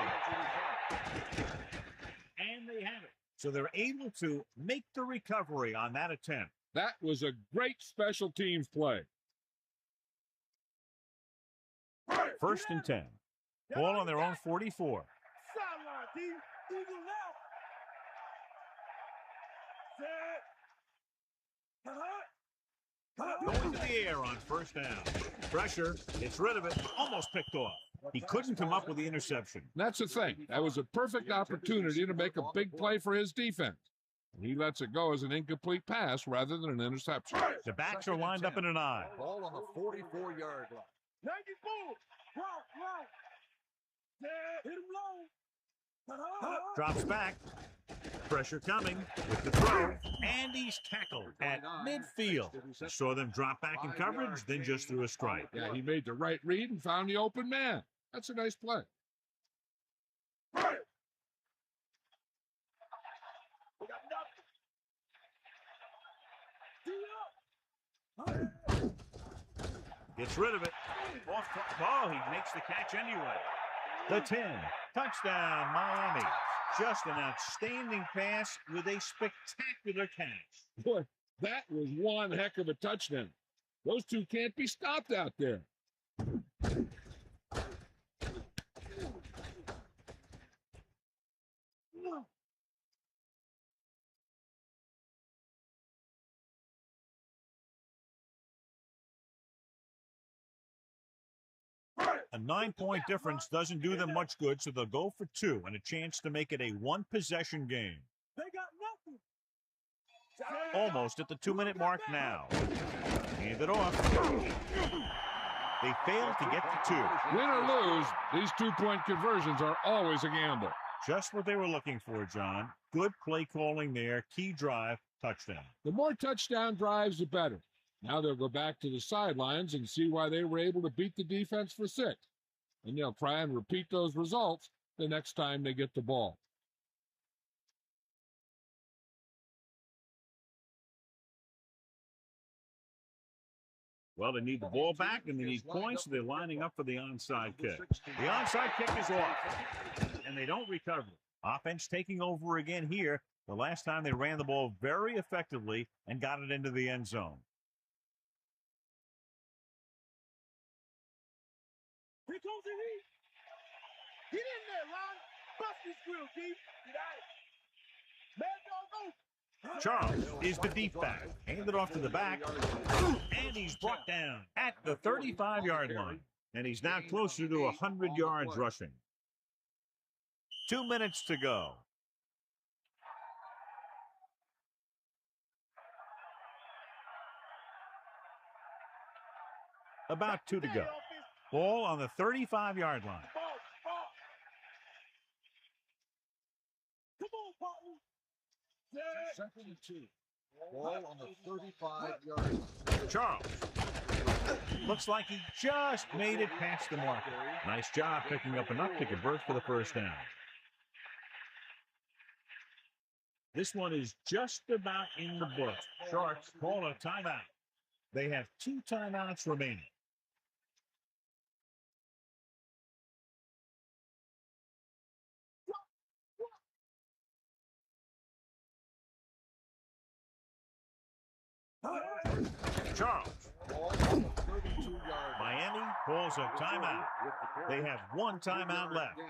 And they have it. So they're able to make the recovery on that attempt. That was a great special teams play. First and 10. Ball on their own 44. Going to the air on first down. Pressure, gets rid of it, almost picked off. He couldn't come up with the interception. That's the thing. That was a perfect opportunity to make a big play for his defense. He lets it go as an incomplete pass rather than an interception. The backs are lined up in an eye. Ball on the 44-yard line. Drops back. Pressure coming with the throw. And he's tackled at midfield. Saw them drop back in coverage, then just threw a strike. Yeah, he made the right read and found the open man. That's a nice play. Gets rid of it. Oh, he makes the catch anyway. The 10. Touchdown, Miami. Just an outstanding pass with a spectacular catch. Boy, that was one heck of a touchdown. Those two can't be stopped out there. A 9-point difference doesn't do them much good, so they'll go for 2 and a chance to make it a 1-possession game. They got nothing. Almost at the 2-minute mark now. Hand it off. They failed to get to 2. Win or lose, these 2-point conversions are always a gamble. Just what they were looking for, John. Good play calling there. Key drive, touchdown. The more touchdown drives, the better. Now they'll go back to the sidelines and see why they were able to beat the defense for 6. And they'll try and repeat those results the next time they get the ball. Well, they need the ball back, and they need points, so they're lining up for the onside kick. The onside kick is off, and they don't recover. Offense taking over again here. The last time they ran the ball very effectively and got it into the end zone. Here comes the heat. Get in there, Ron. Bust this grill, deep. Get out. Man, dog, Charles is the deep back. Handed off to the back, and he's brought down at the 35-yard line. And he's now closer to 100 yards rushing. 2 minutes to go. About 2 to go. Ball on the 35-yard line. Come on, partner. 2nd and 2. Ball on the 35-yard line. Charles. Looks like he just made it past the marker. Nice job picking up enough to convert for the first down. This one is just about in the book. Sharks call a timeout. They have 2 timeouts remaining. Charles. Miami calls a timeout. They have 1 timeout left.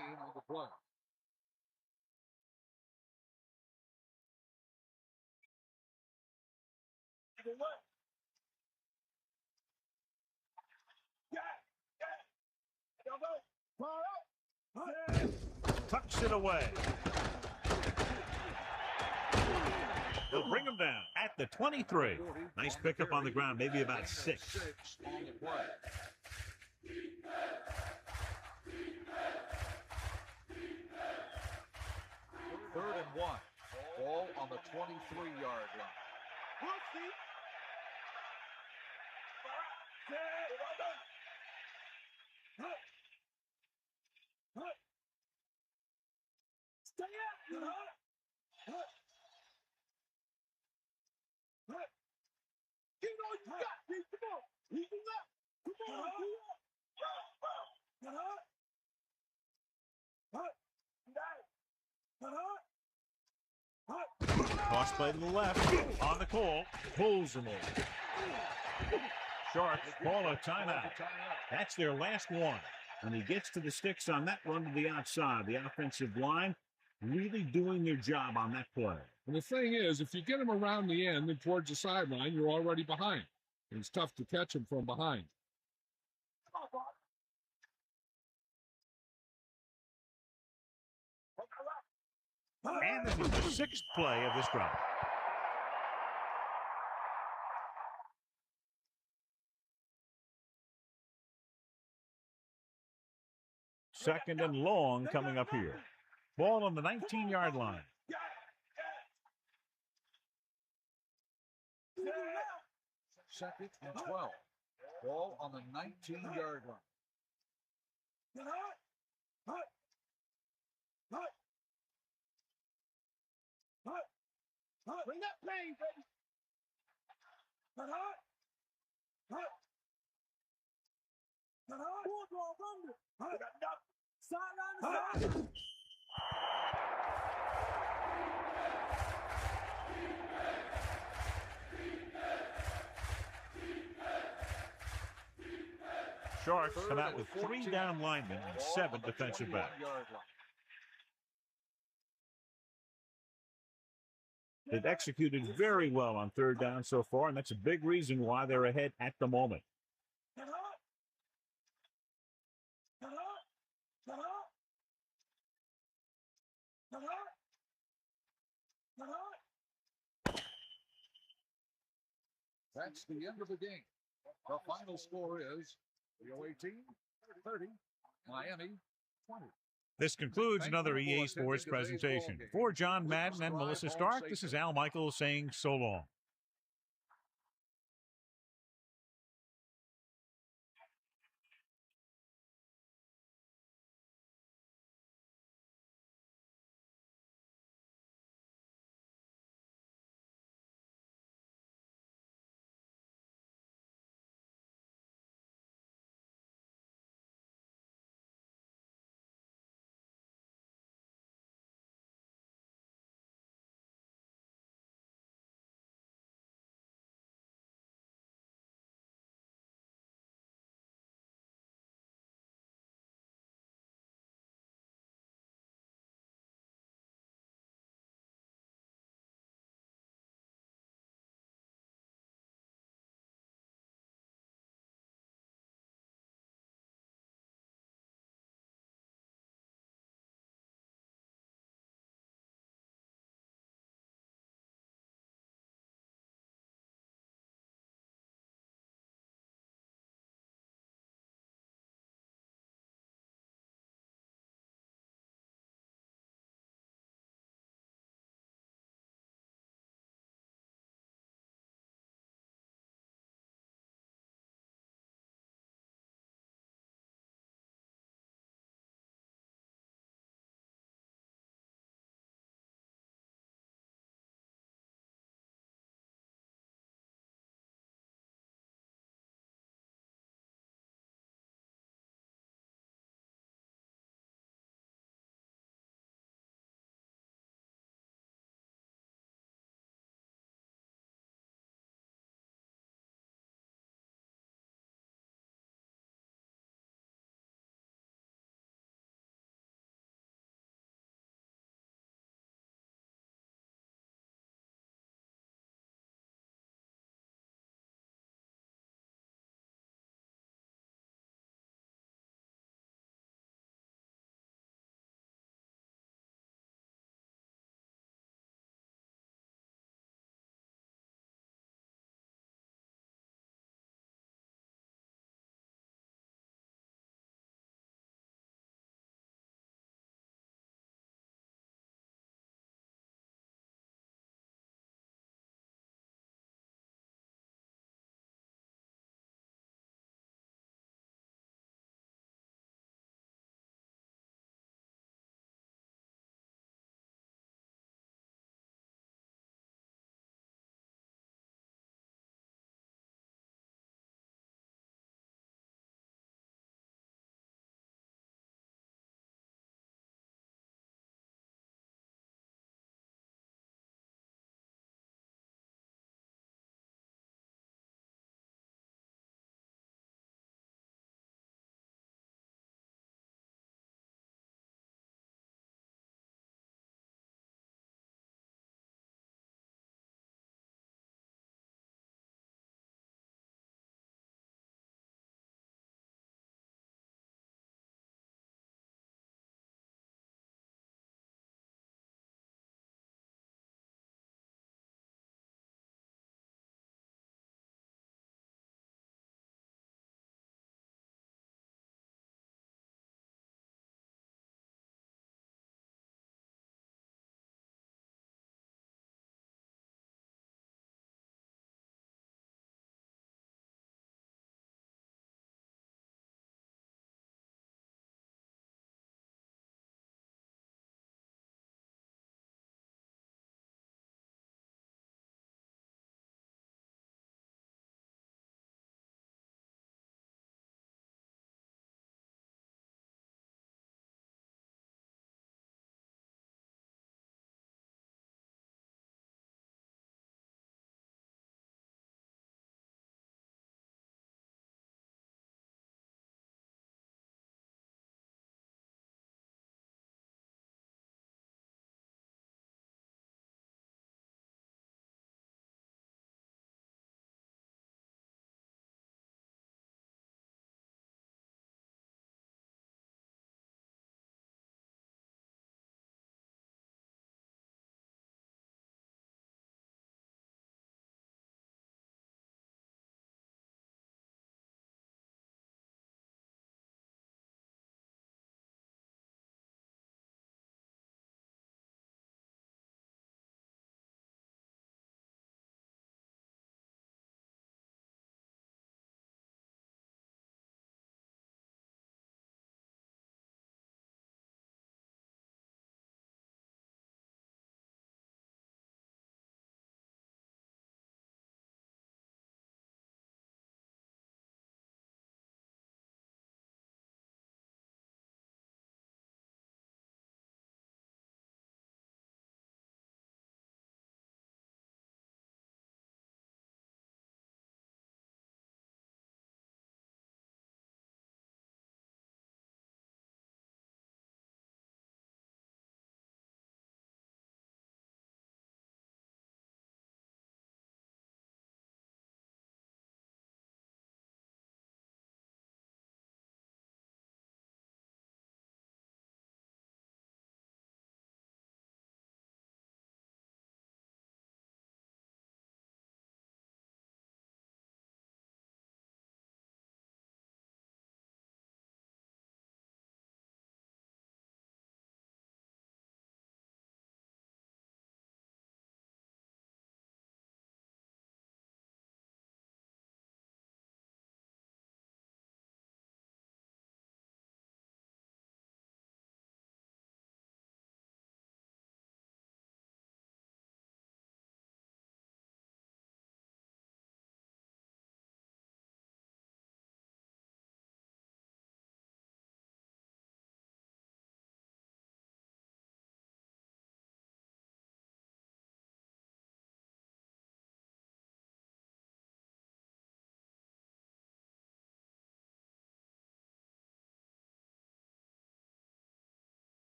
Tucks it away. They'll bring him down at the 23. Nice pickup on the ground, maybe about 6. On the play. 3rd and 1. Ball on the 23-yard line. Stay out, Give it all you got, Pete. Come on. Easy up. Come on. Cross play to the left. On the call. Pulls him over. Sharks call a timeout. That's their last one. And he gets to the sticks on that run to the outside. The offensive line really doing their job on that play. And the thing is, if you get him around the end and towards the sideline, you're already behind. And it's tough to catch him from behind. And this is the 6th play of this drive. Second and long coming up here. Ball on the 19-yard line. 2nd and 12. Ball on the 19-yard line. Bring that pain, baby. Bulldog under. Sideline to side. Sharks come out with 3 down linemen and 7 defensive backs. They've executed very well on 3rd down so far, and that's a big reason why they're ahead at the moment. That's the end of the game. The final score is the 018 30, Miami 20. This concludes another EA Sports presentation. For John Madden and Melissa Stark, this is Al Michaels saying so long.